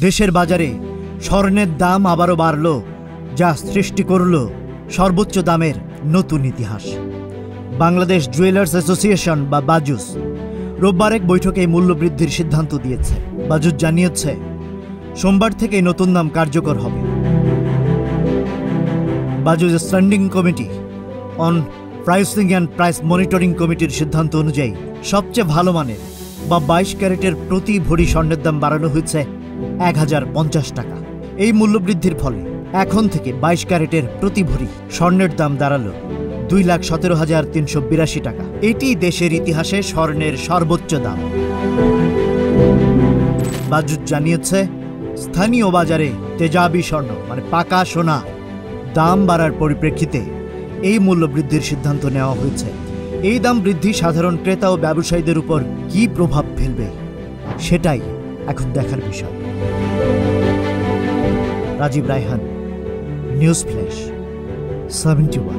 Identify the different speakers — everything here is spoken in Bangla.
Speaker 1: দেশের বাজারে স্বর্ণের দাম আবারও বাড়ল, যা সৃষ্টি করল সর্বোচ্চ দামের নতুন ইতিহাস। বাংলাদেশ জুয়েলার্স অ্যাসোসিয়েশন বা বাজুস রোববার এক বৈঠকে মূল্যবৃদ্ধির সিদ্ধান্ত দিয়েছে। বাজুস জানিয়েছে সোমবার থেকে নতুন দাম কার্যকর হবে। BAJUS standing committee on pricing and price monitoring কমিটির সিদ্ধান্ত অনুযায়ী সবচেয়ে ভালো মানের বা 22 ক্যারেটের প্রতি ভরি স্বর্ণের দাম বাড়ানো হয়েছে 1050 টাকা। এই মূল্যবৃদ্ধির ফলে এখন থেকে 22 ক্যারেটের প্রতি ভরি স্বর্ণের দাম দাঁড়ালো 2,17,382 টাকা। এটি দেশের ইতিহাসে স্বর্ণের সর্বোচ্চ দাম। বাজুস জানিয়েছে স্থানীয় বাজারে তেজাবি স্বর্ণ মানে পাকা সোনা দাম বাড়ার পরিপ্রেক্ষিতে এই মূল্যবৃদ্ধির সিদ্ধান্ত নেওয়া হয়েছে। এই দাম বৃদ্ধি সাধারণ ক্রেতা ও ব্যবসায়ীদের উপর কী প্রভাব ফেলবে সেটাই এখন দেখার বিষয়। Rajib Raihan, news flash 71।